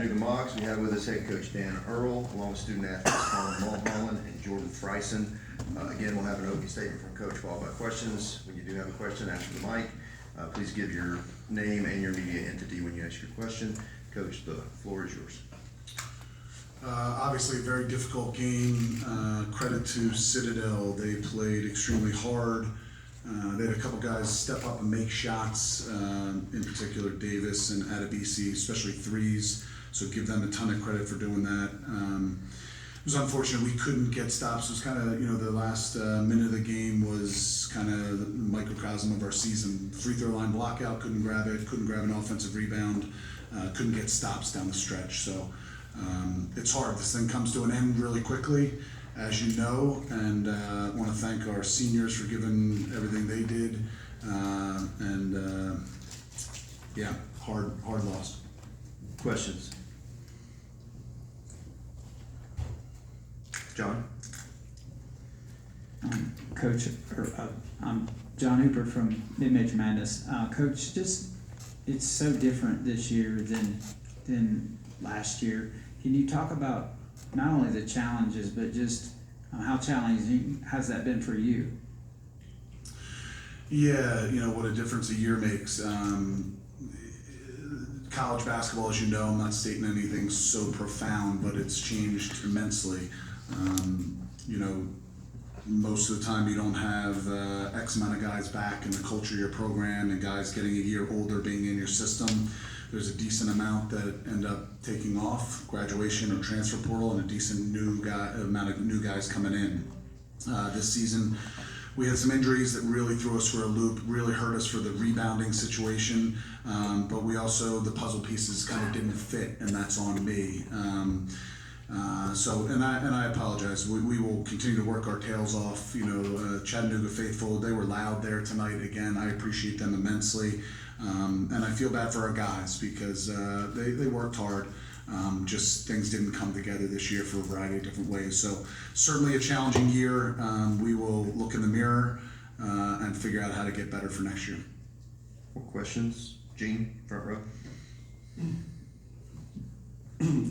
Chattanooga Mocs, we have with us head coach Dan Earl, along with student athletes Colin Mulholland and Jordan Freisen. Again, we'll have an opening statement from Coach followed by questions. When you do have a question, after the mic, please give your name and your media entity when you ask your question. Coach, the floor is yours. Obviously a very difficult game. Credit to Citadel. They played extremely hard. They had a couple guys step up and make shots, in particular Davis and Adebisi, especially threes. So give them a ton of credit for doing that. It was unfortunate we couldn't get stops. It was kind of, the last minute of the game was kind of the microcosm of our season. Free throw line blockout, couldn't grab it, couldn't grab an offensive rebound, couldn't get stops down the stretch. So it's hard. This thing comes to an end really quickly, as you know, and I want to thank our seniors for giving everything they did. Yeah, hard loss. Questions? John? Coach, I'm John Hooper from Mid-Major Madness. Coach, it's so different this year than last year. Can you talk about not only the challenges, but just how challenging has that been for you? Yeah, what a difference a year makes. College basketball, as you know, I'm not stating anything so profound, but it's changed immensely. Most of the time you don't have X amount of guys back in the culture of your program and guys getting a year older being in your system. There's a decent amount that end up taking off, graduation or transfer portal, and a decent amount of new guys coming in. This season, we had some injuries that really threw us for a loop, really hurt us for the rebounding situation, but we also, the puzzle pieces kind of didn't fit, and that's on me. I apologize. We will continue to work our tails off. Chattanooga faithful, they were loud there tonight. Again, I appreciate them immensely. And I feel bad for our guys because they worked hard. Just things didn't come together this year for a variety of different ways. So certainly a challenging year. We will look in the mirror and figure out how to get better for next year. More questions? Gene, front row.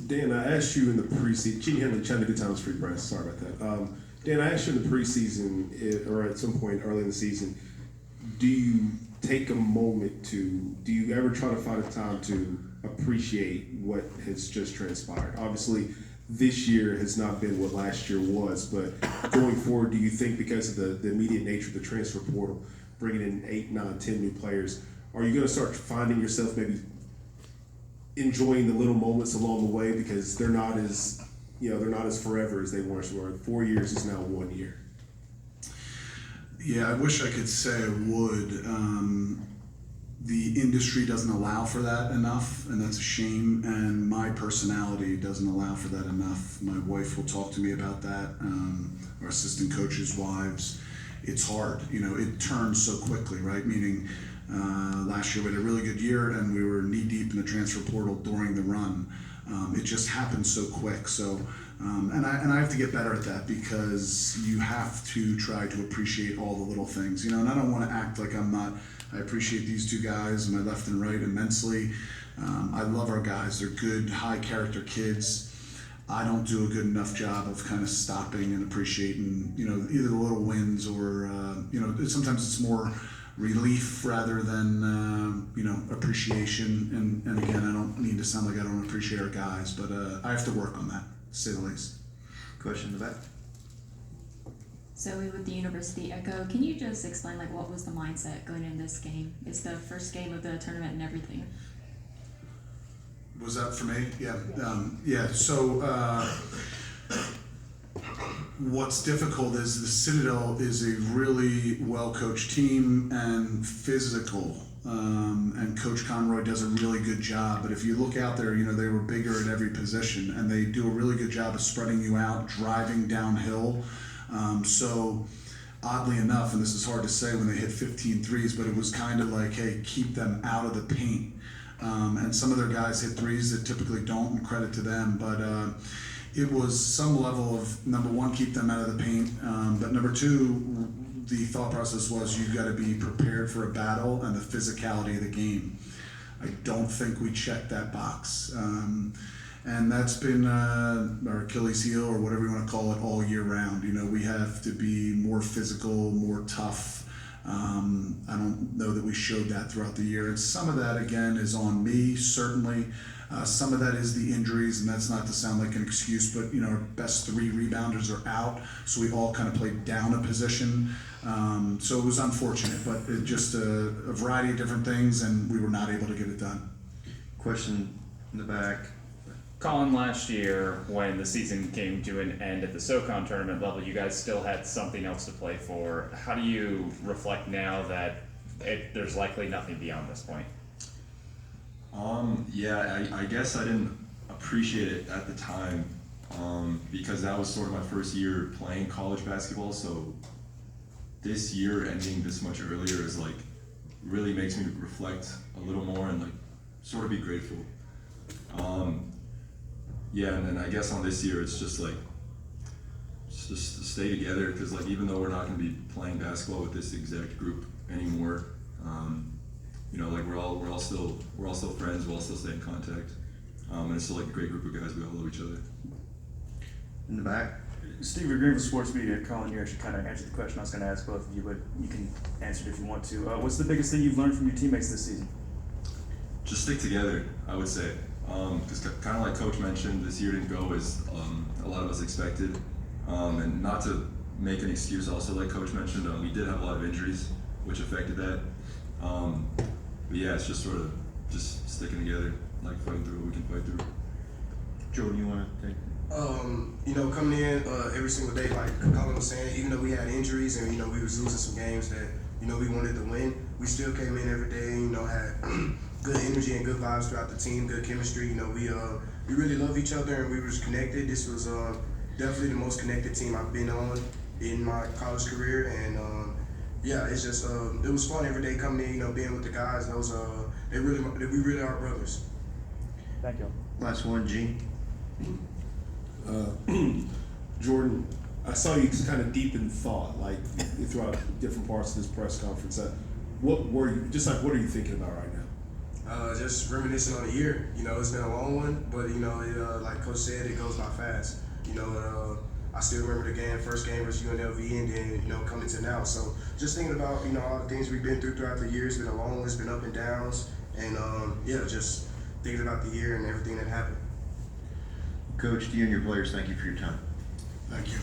Dan, I asked you in the preseason, Gene Henley, Chattanooga Times Free Press, sorry about that. Dan, I asked you in the preseason, or at some point early in the season, do you take a moment do you ever try to find a time to appreciate what has just transpired? Obviously, this year has not been what last year was, but going forward, do you think because of the immediate nature of the transfer portal, bringing in 8, 9, 10 new players, are you going to start finding yourself maybe enjoying the little moments along the way because they're not as forever as they once were? 4 years is now 1 year. Yeah, I wish I could say I would. The industry doesn't allow for that enough, and that's a shame, and my personality doesn't allow for that enough. My wife will talk to me about that, our assistant coaches' wives. It's hard, it turns so quickly, right? Meaning last year we had a really good year, and we were knee-deep in the transfer portal during the run. It just happened so quick, so and I have to get better at that because you have to try to appreciate all the little things, and I don't want to act like I'm not. I appreciate these two guys, my left and right, immensely. I love our guys. They're good, high character kids. I don't do a good enough job of kind of stopping and appreciating, either the little wins or, sometimes it's more relief rather than, appreciation. And again, I don't mean to sound like I don't appreciate our guys, but I have to work on that, to say the least. Question in the back. Zoe with the University Echo, can you just explain what was the mindset going into this game? It's the first game of the tournament and everything. Was that for me? Yeah. So what's difficult is the Citadel is a really well-coached team and physical. And Coach Conroy does a really good job. But if you look out there, they were bigger at every position, and they do a really good job of spreading you out, driving downhill. So oddly enough, and this is hard to say when they hit 15 threes, but it was kind of like, hey, keep them out of the paint. And some of their guys hit threes that typically don't, and credit to them. But it was some level of, number one, keep them out of the paint. But number two, the thought process was you got to be prepared for a battle and the physicality of the game. I don't think we checked that box. And that's been our Achilles heel, or whatever you want to call it, all year round. You know, we have to be more physical, more tough. I don't know that we showed that throughout the year. And some of that, again, is on me, certainly. Some of that is the injuries, and that's not to sound like an excuse, but, you know, our best 3 rebounders are out, so we all kind of played down a position. So it was unfortunate, but it just a variety of different things, and we were not able to get it done. Question in the back. Colin, last year when the season came to an end at the SoCon tournament level, you guys still had something else to play for. How do you reflect now that there's likely nothing beyond this point? Yeah, I guess I didn't appreciate it at the time because that was sort of my first year playing college basketball. So this year ending this much earlier is like really makes me reflect a little more and like sort of be grateful. Yeah, and then I guess on this year it's just like just to stay together because like even though we're not going to be playing basketball with this exact group anymore, you know, like we're all still friends. We'll all still stay in contact, and it's still like a great group of guys. We all love each other. In the back. Steve, you're green for sports media. Colin, you actually kind of answered the question I was going to ask both of you, but you can answer it if you want to. What's the biggest thing you've learned from your teammates this season? Just stick together, I would say. Because kind of like Coach mentioned, this year didn't go as a lot of us expected. And not to make an excuse, also like Coach mentioned, we did have a lot of injuries, which affected that. But yeah, it's just sort of just sticking together, like fighting through what we can fight through. Jordan, you want to take? You know, coming in every single day, like Colin was saying, even though we had injuries and, you know, we was losing some games that, you know, we wanted to win, we still came in every day, you know, had good energy and good vibes throughout the team, good chemistry. You know, we really love each other and we were just connected. This was definitely the most connected team I've been on in my college career. And yeah, it's just, it was fun every day coming in, you know, being with the guys. Those, we really are brothers. Thank you. Last one, Gene. Jordan, I saw you kind of deep in thought, like throughout different parts of this press conference. What are you thinking about right now? Just reminiscing on the year. You know, it's been a long one, but you know, it, like Coach said, it goes by fast. You know, I still remember the first game versus UNLV, and then, you know, coming to now. So just thinking about, you know, all the things we've been through throughout the year. It's been a long one. It's been up and downs, and yeah, just thinking about the year and everything that happened. Coach, to you and your players, thank you for your time. Thank you.